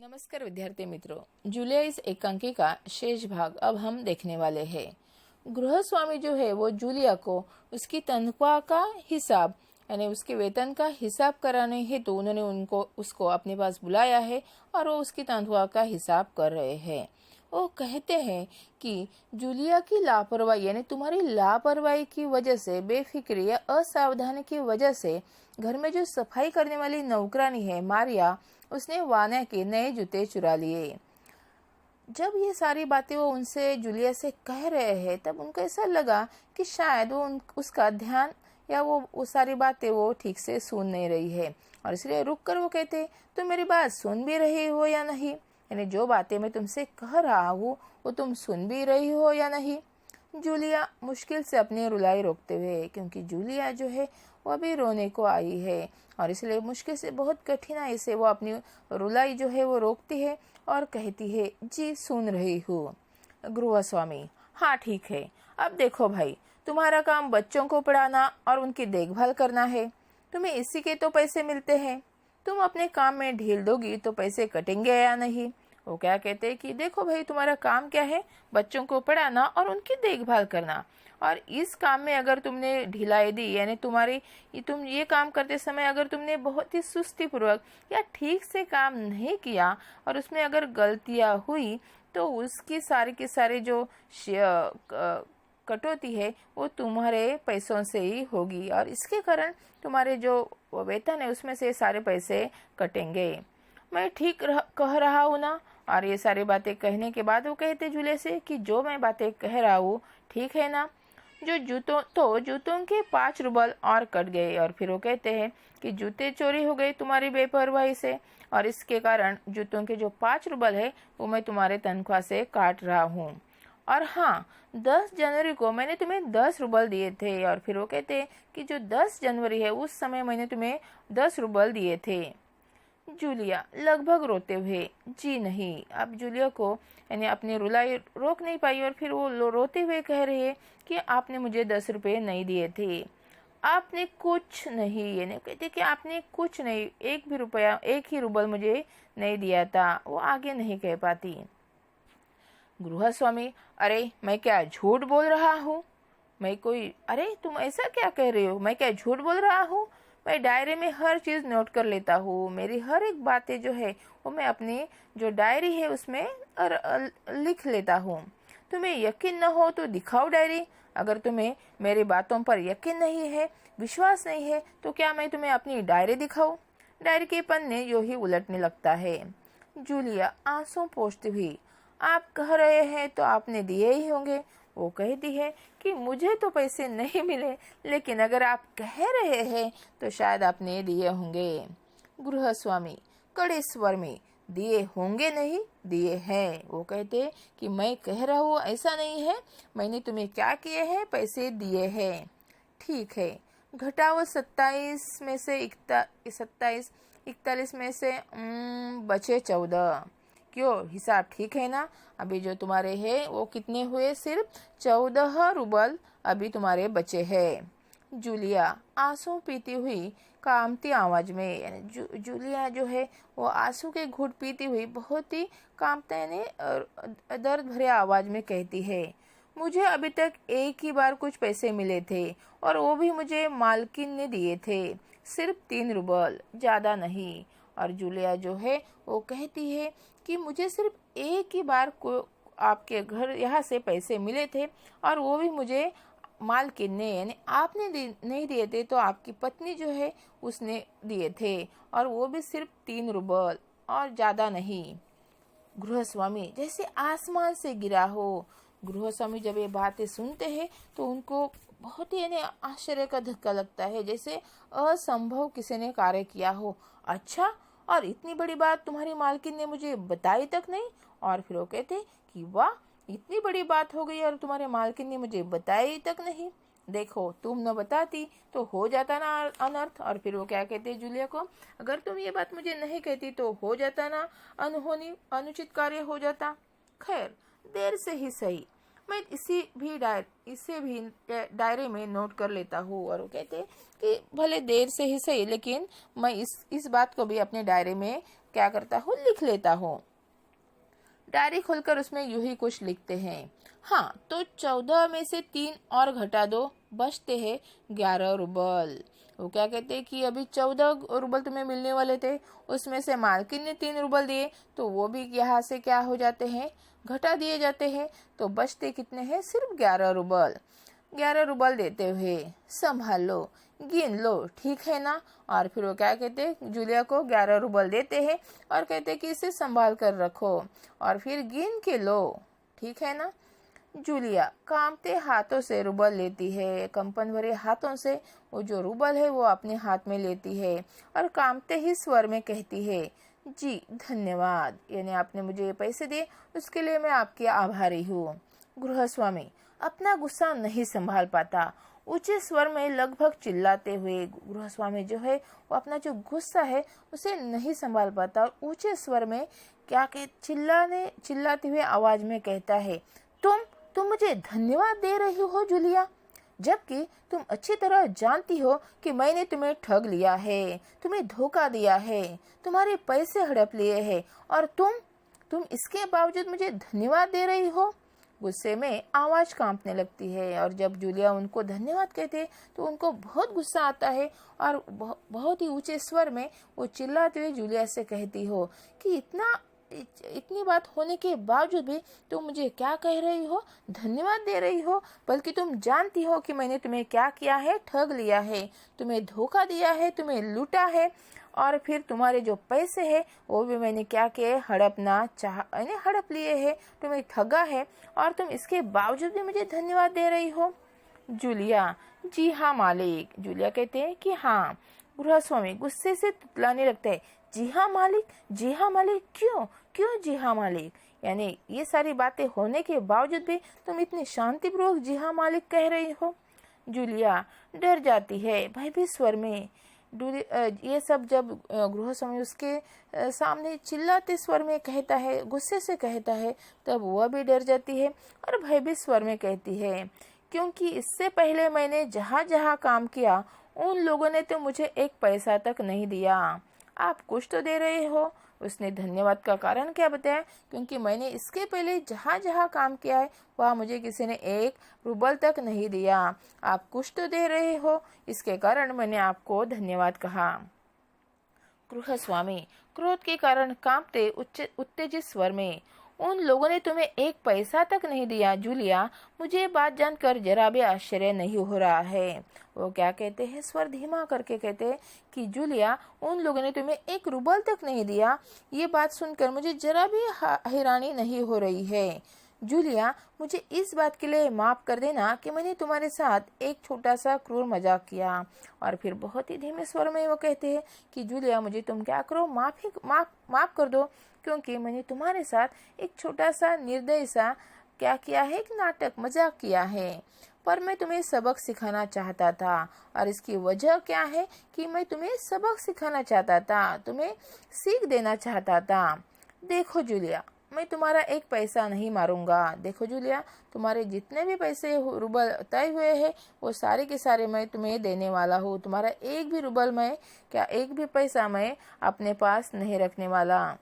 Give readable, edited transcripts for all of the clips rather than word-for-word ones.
नमस्कार विद्यार्थी मित्रों, जूलिया इस एकांकी का शेष भाग अब हम देखने वाले हैं। गृहस्वामी जो है वो जूलिया को उसकी तनख्वाह का हिसाब यानी उसके वेतन का हिसाब कराने हेतु उन्होंने उसको अपने पास बुलाया है और वो उसकी तनख्वाह का हिसाब कर रहे हैं। वो कहते हैं कि जूलिया की लापरवाही यानी तुम्हारी लापरवाही की वजह से, बेफिक्री या असावधानी की वजह से घर में जो सफाई करने वाली नौकरानी है मारिया, उसने वाना के नए जूते चुरा लिए। जब ये सारी बातें वो उनसे जूलिया से कह रहे हैं तब उनको ऐसा लगा कि शायद वो उसका ध्यान या वो सारी बातें वो ठीक से सुन नहीं रही है, और इसलिए रुक कर वो कहते, तो मेरी बात सुन भी रही हो या नहीं, यानी जो बातें मैं तुमसे कह रहा हूँ वो तुम सुन भी रही हो या नहीं। जूलिया मुश्किल से अपनी रुलाई रोकते हुए, क्योंकि जूलिया जो है वो अभी रोने को आई है और इसलिए मुश्किल से, बहुत कठिनाई से वो अपनी रुलाई जो है वो रोकती है और कहती है, जी सुन रही हूँ। गृहस्वामी, हाँ ठीक है, अब देखो भाई, तुम्हारा काम बच्चों को पढ़ाना और उनकी देखभाल करना है। तुम्हें इसी के तो पैसे मिलते हैं। तुम अपने काम में ढील दोगी तो पैसे कटेंगे या नहीं। वो क्या कहते हैं कि देखो भाई, तुम्हारा काम क्या है, बच्चों को पढ़ाना और उनकी देखभाल करना, और इस काम में अगर तुमने ढिलाई दी यानी तुम ये काम करते समय अगर तुमने बहुत ही सुस्ती पूर्वक या ठीक से काम नहीं किया और उसमें अगर गलतियां हुई तो उसकी सारी की सारी जो कटौती है वो तुम्हारे पैसों से ही होगी और इसके कारण तुम्हारे जो वेतन है उसमें से सारे पैसे कटेंगे। मैं ठीक कह रहा हूँ ना। और ये सारी बातें कहने के बाद वो कहते जूलिया से कि जो मैं बातें कह रहा हूँ ठीक है ना। जो जूतों के 5 रूबल और कट गए, और फिर वो कहते हैं कि जूते चोरी हो गए तुम्हारी बेपरवाही से, और इसके कारण जूतों के जो 5 रूबल है वो मैं तुम्हारे तनख्वाह से काट रहा हूँ। और हाँ, 10 जनवरी को मैंने तुम्हें 10 रूबल दिए थे, और फिर वो कहते हैं कि जो 10 जनवरी है उस समय मैंने तुम्हें 10 रूबल दिए थे। जूलिया लगभग रोते हुए, जी नहीं। अब जूलिया को यानी अपनी रुलाई रोक नहीं पाई और फिर वो रोते हुए कह रही है कि आपने मुझे 10 रुपए नहीं दिए थे। आपने कुछ नहीं, यानी कहते कि आपने कुछ नहीं, एक भी रुपया, एक ही रूबल मुझे नहीं दिया था। वो आगे नहीं कह पाती। गृहस्वामी, अरे मैं क्या झूठ बोल रहा हूँ? अरे तुम ऐसा क्या कह रहे हो? मैं क्या झूठ बोल रहा हूँ? मैं डायरी में हर चीज नोट कर लेता हूँ। मेरी हर एक बातें जो है वो मैं अपनी जो डायरी है उसमें लिख लेता हूँ। तुम्हें यकीन न हो तो दिखाओ डायरी। अगर तुम्हें मेरी बातों पर यकीन नहीं है, विश्वास नहीं है, तो क्या मैं तुम्हें अपनी डायरी दिखाऊं? डायरी के पन्ने यूं ही उलटने लगता है। जूलिया आंसू पोंछती हुई, आप कह रहे हैं तो आपने दिए ही होंगे। वो कहती है कि मुझे तो पैसे नहीं मिले, लेकिन अगर आप कह रहे हैं तो शायद आपने दिए होंगे। गृहस्वामी कड़े स्वर में, दिए होंगे नहीं, दिए हैं। वो कहते कि मैं कह रहा हूँ ऐसा नहीं है, मैंने तुम्हें क्या किए हैं, पैसे दिए हैं। ठीक है, घटाओ 27 में से 41 में से बचे 14। क्यों, हिसाब ठीक है ना? अभी जो तुम्हारे है वो कितने हुए? सिर्फ 14 रूबल अभी तुम्हारे बचे हैं। जूलिया आंसू पीती हुई कामती आवाज में, यानी जूलिया जो है वो आंसू के घूंट पीती हुई बहुत ही कामता यानी दर्द भरे आवाज में कहती है, मुझे अभी तक एक ही बार कुछ पैसे मिले थे और वो भी मुझे मालकिन ने दिए थे, सिर्फ 3 रूबल, ज्यादा नहीं। और जूलिया जो है वो कहती है कि मुझे सिर्फ एक ही बार को आपके घर यहाँ से पैसे मिले थे और वो भी मुझे मालकिन ने यानी आपने नहीं दिए थे, तो आपकी पत्नी जो है उसने दिए थे, और वो भी सिर्फ 3 रूबल और ज्यादा नहीं। गृहस्वामी जैसे आसमान से गिरा हो। गृहस्वामी जब ये बातें सुनते हैं तो उनको बहुत ही यानी आश्चर्य का धक्का लगता है, जैसे असंभव किसी ने कार्य किया हो। अच्छा, और इतनी बड़ी बात तुम्हारी मालकिन ने मुझे बताई तक नहीं? और फिर वो कहते कि वाह, इतनी बड़ी बात हो गई और तुम्हारे मालकिन ने मुझे बताई तक नहीं। देखो, तुम न बताती तो हो जाता ना अनर्थ। और फिर वो क्या कहते जूलिया को, अगर तुम ये बात मुझे नहीं कहती तो हो जाता ना अनहोनी, अनुचित कार्य हो जाता। खैर, देर से ही सही, मैं इसे भी डायरी में नोट कर लेता हूँ। और वो कहते कि भले देर से ही सही, लेकिन मैं इस बात को भी अपने डायरी में क्या करता हूँ, लिख लेता हूँ। डायरी खोलकर उसमें यूं ही कुछ लिखते हैं। हाँ, तो 14 में से 3 और घटा दो, बचते हैं 11 रुबल। वो क्या कहते हैं कि अभी 14 रुबल तुम्हें मिलने वाले थे, उसमें से मालकिन ने 3 रुबल दिए, तो वो भी यहाँ से क्या हो जाते हैं, घटा दिए जाते हैं। तो बचते कितने हैं, सिर्फ 11 रुबल। 11 रुबल देते हुए संभाल लो, गिन लो, ठीक है ना। और फिर वो क्या कहते हैं, जूलिया को 11 रुबल देते हैं और कहते हैं कि इसे संभाल कर रखो और फिर गिन के लो, ठीक है ना। जूलिया कांपते हाथों से रुबल लेती है, कंपन भरे हाथों से वो जो रुबल है वो अपने हाथ में लेती है और कांपते ही स्वर में कहती है, जी धन्यवाद, यानी आपने मुझे ये पैसे दिए उसके लिए मैं आपकी आभारी हूँ। गृहस्वामी अपना गुस्सा नहीं संभाल पाता, ऊंचे स्वर में लगभग चिल्लाते हुए गृहस्वामी जो है वो अपना जो गुस्सा है उसे नहीं संभाल पाता और ऊंचे स्वर में क्या चिल्लाते हुए आवाज में कहता है, तुम मुझे धन्यवाद दे रही हो जूलिया, जबकि तुम अच्छी तरह जानती हो कि मैंने तुम्हें ठग लिया है, तुम्हें धोखा दिया है, तुम्हारे पैसे हड़प लिए हैं और तुम इसके बावजूद मुझे धन्यवाद दे रही हो। गुस्से में आवाज कांपने लगती है और जब जूलिया उनको धन्यवाद कहते तो उनको बहुत गुस्सा आता है और बहुत ही ऊंचे स्वर में वो चिल्लाते हुए जूलिया से कहती हो कि इतनी बात होने के बावजूद भी तुम मुझे क्या कह रही हो, धन्यवाद दे रही हो, बल्कि तुम जानती हो कि मैंने तुम्हें क्या किया है, ठग लिया है, तुम्हें धोखा दिया है, तुम्हें लूटा है और फिर तुम्हारे जो पैसे हैं वो भी मैंने क्या किए, हड़प लिए है, तुम्हें ठगा है और तुम इसके बावजूद भी मुझे धन्यवाद दे रही हो। जूलिया, जी हाँ मालिक। जूलिया कहते हैं कि हाँ। गृहस्वामी गुस्से से तुतलाने लगता है, जी हाँ मालिक, जी हाँ मालिक, क्यों जी हाँ मालिक, यानी ये सारी बातें होने के बावजूद भी तुम इतनी शांतिपूर्वक जी हाँ मालिक कह रही हो। जूलिया डर जाती है भयभीत स्वर में। ये सब जब गृहस्वामी उसके सामने चिल्लाते स्वर में कहता है, गुस्से से कहता है, तब वह भी डर जाती है और भयभीत स्वर में कहती है, क्योंकि इससे पहले मैंने जहाँ जहाँ काम किया उन लोगों ने तो मुझे एक पैसा तक नहीं दिया, आप कुछ तो दे रहे हो। उसने धन्यवाद का कारण क्या बताया, क्योंकि मैंने इसके पहले जहाँ जहाँ काम किया है वहाँ मुझे किसी ने 1 रुबल तक नहीं दिया, आप कुछ तो दे रहे हो, इसके कारण मैंने आपको धन्यवाद कहा। गृहस्वामी क्रोध के कारण कांपते उत्तेजित स्वर में, उन लोगों ने तुम्हें 1 पैसा तक नहीं दिया जूलिया, मुझे ये बात जानकर जरा भी आश्चर्य नहीं हो रहा है। वो क्या कहते हैं, स्वर धीमा करके कहते हैं कि जूलिया, उन लोगों ने तुम्हें 1 रुबल तक नहीं दिया, ये बात सुनकर मुझे जरा भी हैरानी नहीं हो रही है। जूलिया, मुझे इस बात के लिए माफ कर देना कि मैंने तुम्हारे साथ एक छोटा सा क्रूर मजाक किया। और फिर बहुत ही धीमे स्वर में वो कहते हैं कि जूलिया, मुझे तुम क्या करो, माफ कर दो, क्योंकि मैंने तुम्हारे साथ एक छोटा सा निर्दयी सा क्या किया है, एक नाटक मजाक किया है, पर मैं तुम्हें सबक सिखाना चाहता था। और इसकी वजह क्या है कि मैं तुम्हें सबक सिखाना चाहता था, तुम्हें सीख देना चाहता था। देखो जूलिया, मैं तुम्हारा 1 पैसा नहीं मारूंगा। देखो जूलिया, तुम्हारे जितने भी पैसे रुबल तय हुए हैं वो सारे के सारे मैं तुम्हें देने वाला हूँ। तुम्हारा 1 भी रुबल मैं एक भी पैसा मैं अपने पास नहीं रखने वाला।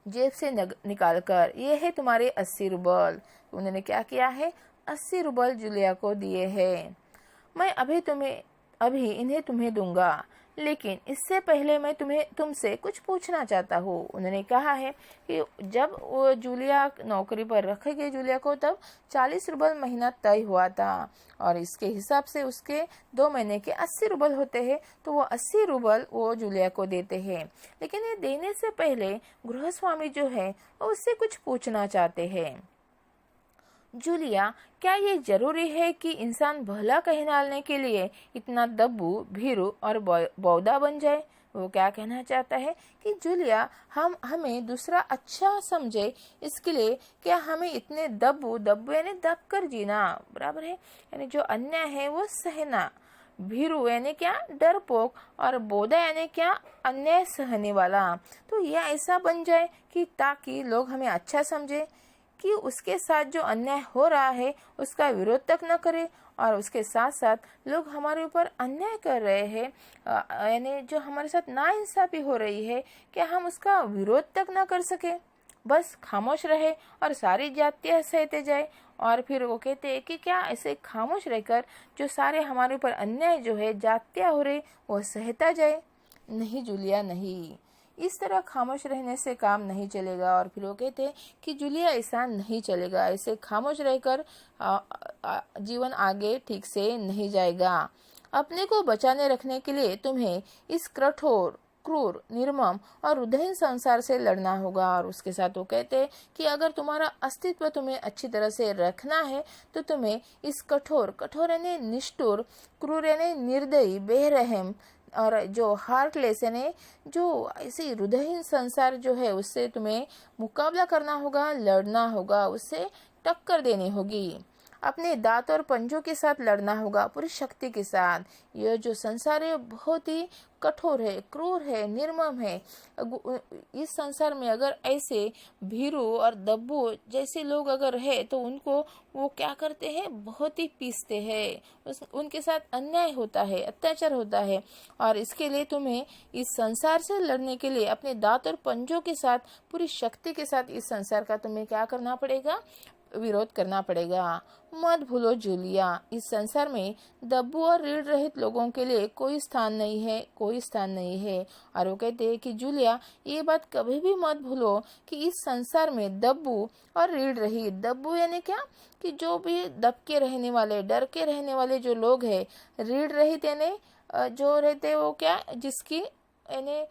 जेब से निकाल कर, ये है तुम्हारे 80 रुबल। उन्होंने क्या किया है, 80 रुबल जूलिया को दिए हैं। मैं अभी इन्हें तुम्हें दूंगा, लेकिन इससे पहले मैं तुमसे कुछ पूछना चाहता हूँ। उन्होंने कहा है कि जब वो जूलिया नौकरी पर रखे गए जूलिया को, तब 40 रुबल महीना तय हुआ था और इसके हिसाब से उसके 2 महीने के 80 रुबल होते हैं, तो वो 80 रुबल वो जूलिया को देते हैं। लेकिन ये देने से पहले गृहस्वामी जो है वो उससे कुछ पूछना चाहते हैं। जूलिया, क्या ये जरूरी है कि इंसान भला कहलाने के लिए इतना दब्बू, भीरू और बौद्धा बन जाए? वो क्या कहना चाहता है कि जूलिया, हमें दूसरा अच्छा समझे, इसके लिए क्या हमें इतने दब्बू यानी दब कर जीना बराबर है, यानी जो अन्याय है वो सहना। भीरू यानी क्या, डरपोक, और बौद्धा यानी क्या, अन्याय सहने वाला। तो यह ऐसा बन जाए कि ताकि लोग हमें अच्छा समझे, कि उसके साथ जो अन्याय हो रहा है उसका विरोध तक न करे और उसके साथ साथ लोग हमारे ऊपर अन्याय कर रहे हैं, यानी जो हमारे साथ नाइंसाफी हो रही है, क्या हम उसका विरोध तक ना कर सके, बस खामोश रहे और सारी जातियां सहते जाए। और फिर वो कहते हैं कि क्या ऐसे खामोश रहकर जो सारे हमारे ऊपर अन्याय जो है जातियां हो रही वो सहता जाए? नहीं जूलिया, नहीं, इस तरह खामोश रहने से काम नहीं चलेगा। और फिर वो कहते हैं कि जूलिया ऐसा नहीं चलेगा, ऐसे खामोश रहकर जीवन आगे ठीक से नहीं जाएगा। अपने को बचाने रखने के लिए तुम्हें इस कठोर, क्रूर, निर्मम और हृदयहीन संसार से लड़ना होगा। और उसके साथ वो कहते हैं कि अगर तुम्हारा अस्तित्व तुम्हें अच्छी तरह से रखना है तो तुम्हें इस कठोर यानी निष्ठुर, क्रूर यानी निर्दयी, बेरहम और जो हार्टलेस यानी जो ऐसी हृदयहीन संसार जो है उससे तुम्हें मुकाबला करना होगा, लड़ना होगा, उससे टक्कर देनी होगी। अपने दांत और पंजों के साथ लड़ना होगा, पूरी शक्ति के साथ। यह जो संसार है बहुत ही कठोर है, क्रूर है, निर्मम है। इस संसार में अगर ऐसे भीरू और दब्बू जैसे लोग अगर है तो उनको वो क्या करते हैं, बहुत ही पीसते हैं, उनके साथ अन्याय होता है, अत्याचार होता है। और इसके लिए तुम्हें इस संसार से लड़ने के लिए अपने दांत और पंजों के साथ, पूरी शक्ति के साथ इस संसार का तुम्हें क्या करना पड़ेगा, विरोध करना पड़ेगा। मत भूलो जूलिया, इस संसार में दब्बू और रीढ़ रहित लोगों के लिए कोई स्थान नहीं है, कोई स्थान नहीं है। और वो कहते हैं कि जूलिया, ये बात कभी भी मत भूलो कि इस संसार में दब्बू और रीढ़ रहित, दब्बू यानी क्या, कि जो भी दब के रहने वाले, डर के रहने वाले जो लोग हैं, रीढ़ रहित यानी जो रहते वो क्या, जिसकी यानी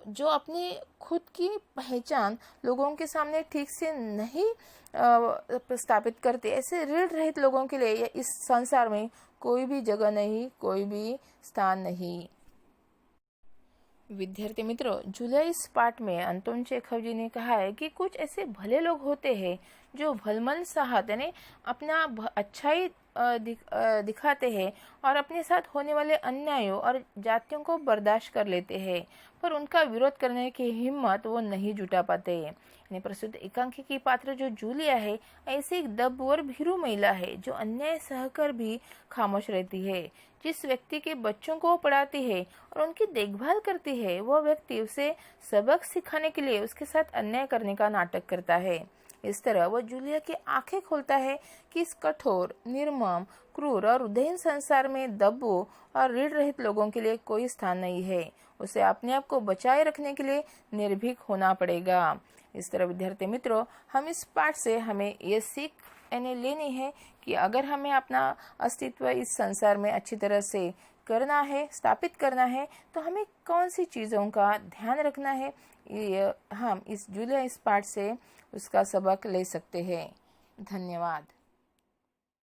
जो अपनी खुद की पहचान लोगों के सामने ठीक से नहीं स्थापित करते, ऐसे ऋण रहित लोगों के लिए इस संसार में कोई भी जगह नहीं, कोई भी स्थान नहीं। विद्यार्थी मित्रों, जूलिया इस पाठ में अंतोन चेखव जी ने कहा है कि कुछ ऐसे भले लोग होते हैं जो भलमल साहत यानी अपना अच्छाई दिखाते हैं और अपने साथ होने वाले अन्यायों और जातियों को बर्दाश्त कर लेते हैं, पर उनका विरोध करने की हिम्मत वो नहीं जुटा पाते। यानी प्रसिद्ध एकांकी की पात्र जो जूलिया है ऐसी एक दब और भीरू महिला है जो अन्याय सहकर भी खामोश रहती है। जिस व्यक्ति के बच्चों को पढ़ाती है और उनकी देखभाल करती है, वह व्यक्ति उसे सबक सिखाने के लिए उसके साथ अन्याय करने का नाटक करता है। इस तरह वह जूलिया की आंखें खोलता है कि इस कठोर, निर्मम, क्रूर और उदासीन संसार में दब्बू और रीढ़ रहित लोगों के लिए कोई स्थान नहीं है। उसे अपने आप को बचाए रखने के लिए निर्भीक होना पड़ेगा। इस तरह विद्यार्थी मित्रों, हम इस पाठ से हमें ये सीख लेनी है कि अगर हमें अपना अस्तित्व इस संसार में अच्छी तरह से करना है, स्थापित करना है, तो हमें कौन सी चीज़ों का ध्यान रखना है, ये हम इस जूलिया इस पाठ से उसका सबक ले सकते हैं। धन्यवाद।